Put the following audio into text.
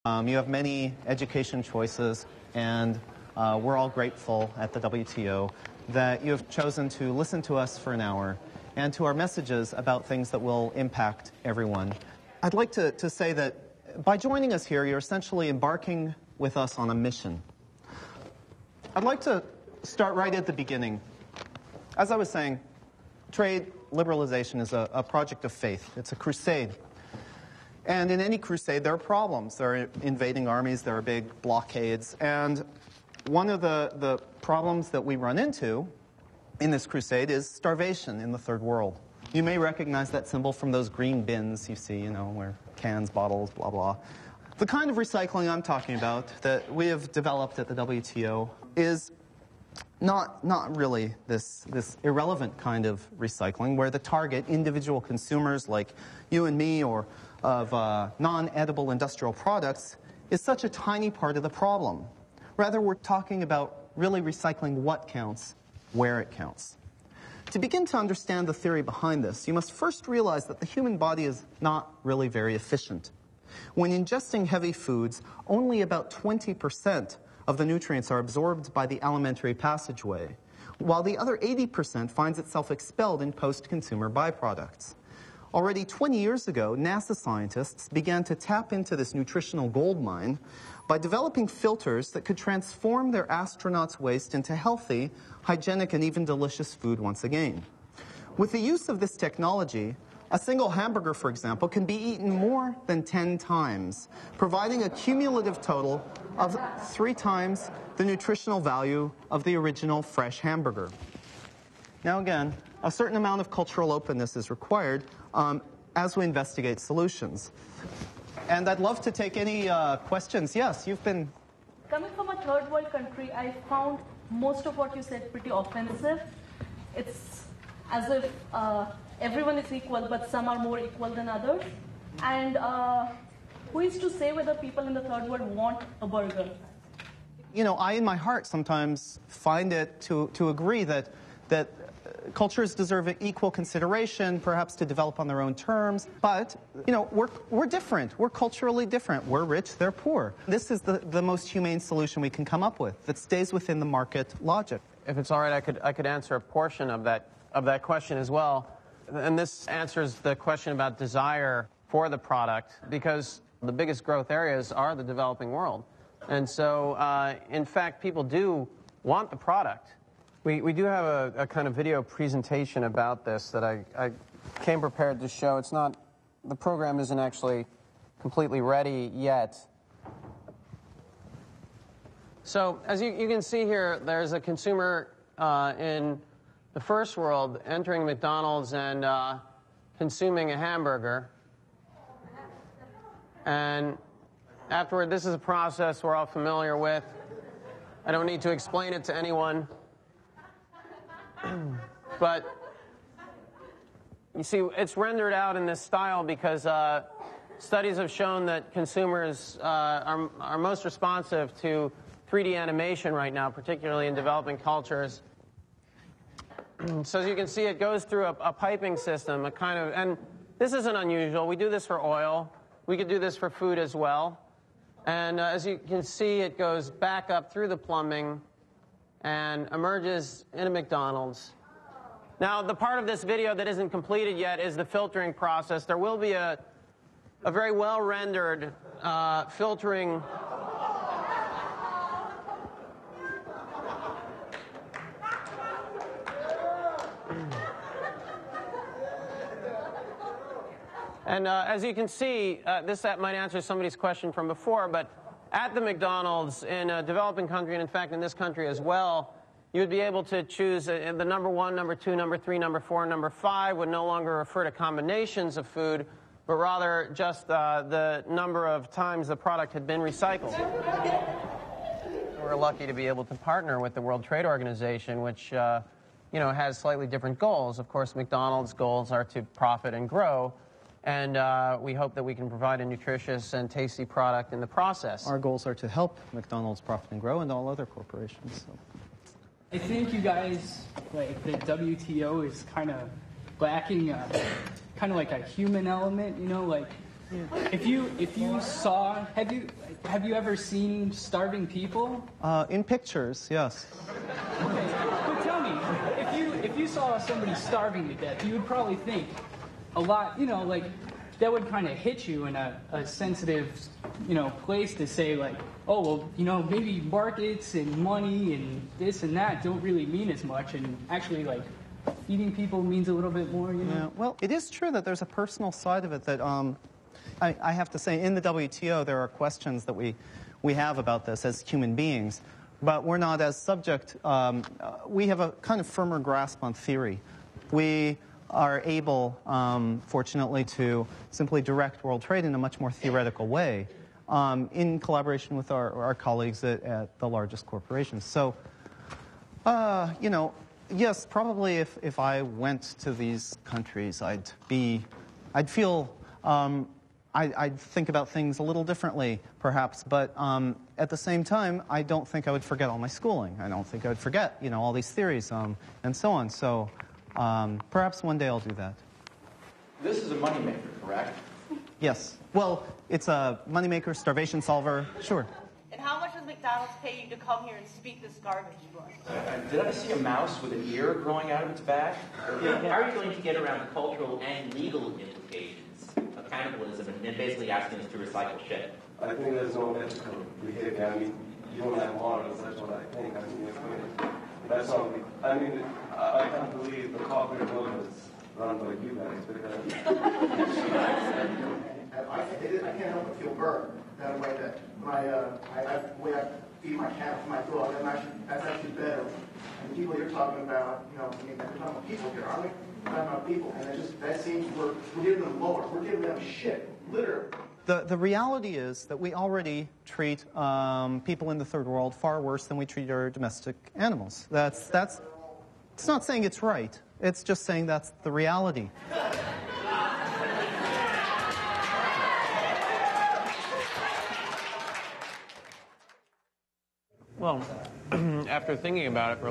You have many education choices, and we're all grateful at the WTO that you have chosen to listen to us for an hour and to our messages about things that will impact everyone. I'd like to say that by joining us here, you're essentially embarking with us on a mission. I'd like to start right at the beginning. As I was saying, trade liberalization is a project of faith. It's a crusade. And in any crusade, there are problems. There are invading armies, there are big blockades. And one of the problems that we run into in this crusade is starvation in the third world. You may recognize that symbol from those green bins you see, where cans, bottles, blah, blah. The kind of recycling I'm talking about that we have developed at the WTO is not really this irrelevant kind of recycling where the target, individual consumers like you and me or of non-edible industrial products, is such a tiny part of the problem. Rather, we're talking about really recycling what counts, where it counts. To begin to understand the theory behind this, you must first realize that the human body is not really very efficient. When ingesting heavy foods, only about 20% of the nutrients are absorbed by the alimentary passageway, while the other 80% finds itself expelled in post-consumer byproducts. Already 20 years ago, NASA scientists began to tap into this nutritional gold mine by developing filters that could transform their astronauts' waste into healthy, hygienic, and even delicious food once again. With the use of this technology, a single hamburger, for example, can be eaten more than 10 times, providing a cumulative total of 3 times the nutritional value of the original fresh hamburger. Now again, a certain amount of cultural openness is required as we investigate solutions. And I'd love to take any questions. Yes, you've been... Coming from a third world country, I found most of what you said pretty offensive. It's as if everyone is equal, but some are more equal than others. And who is to say whether people in the third world want a burger? I in my heart sometimes find it to agree that cultures deserve equal consideration, perhaps to develop on their own terms. But, we're different. We're culturally different. We're rich, they're poor. This is the most humane solution we can come up with that stays within the market logic. If it's all right, I could answer a portion of that question as well. And this answers the question about desire for the product, because the biggest growth areas are the developing world. And so, in fact, people do want the product. We do have a kind of video presentation about this that I came prepared to show. The program isn't actually completely ready yet. So, as you can see here, there's a consumer in the first world entering McDonald's and consuming a hamburger. And afterward, this is a process we're all familiar with. I don't need to explain it to anyone. But you see, it's rendered out in this style because studies have shown that consumers are most responsive to 3D animation right now, particularly in developing cultures. So as you can see, it goes through a piping system, and this isn't unusual. We do this for oil. We could do this for food as well. And as you can see, it goes back up through the plumbing and emerges in a McDonald's. Now, the part of this video that isn't completed yet is the filtering process. There will be a very well-rendered filtering And as you can see, that might answer somebody's question from before, but at the McDonald's in a developing country, and in fact in this country as well, you would be able to choose the number 1, number 2, number 3, number 4, and number 5 would no longer refer to combinations of food, but rather just the number of times the product had been recycled. We're lucky to be able to partner with the World Trade Organization, which has slightly different goals. Of course, McDonald's goals are to profit and grow. And we hope that we can provide a nutritious and tasty product in the process. Our goals are to help McDonald's profit and grow and all other corporations. So. I think you guys, like the WTO is kind of lacking kind of like a human element, like If you saw, have you ever seen starving people? In pictures, yes. Okay, but tell me, if you saw somebody starving to death, you would probably think a lot, like that would kind of hit you in a sensitive, place to say like, oh well, maybe markets and money and this and that don't really mean as much, and actually like feeding people means a little bit more, Yeah, well, it is true that there's a personal side of it that I have to say, in the WTO, there are questions that we have about this as human beings, but we're not as subject. We have a kind of firmer grasp on theory. We are able, fortunately, to simply direct world trade in a much more theoretical way in collaboration with our colleagues at the largest corporations. So, yes, probably if I went to these countries, I'd feel, I'd think about things a little differently, perhaps, but at the same time, I don't think I would forget all my schooling. I don't think I would forget, all these theories and so on. So perhaps one day I'll do that. This is a moneymaker, correct? Yes. Well, it's a moneymaker, starvation solver, sure. And how much does McDonald's pay you to come here and speak this garbage to us? Did I see a mouse with an ear growing out of its back? How are you going to get around the cultural and legal implications of cannibalism and basically asking us to recycle shit? I think there's no ethical behavior. I mean, you don't have morals, that's what I think. I mean, that's all. I mean, I can't believe the corporate world is run by you guys because I can't help but feel burned that way that the way I feed my cat with my dog, that's actually better. And the people you're talking about, we're talking about people here, aren't we? We're talking about people, and that seems we're giving them lower. We're giving them shit, literally. The reality is that we already treat people in the third world far worse than we treat our domestic animals. That's it's not saying it's right. It's just saying that's the reality. Well, after thinking about it for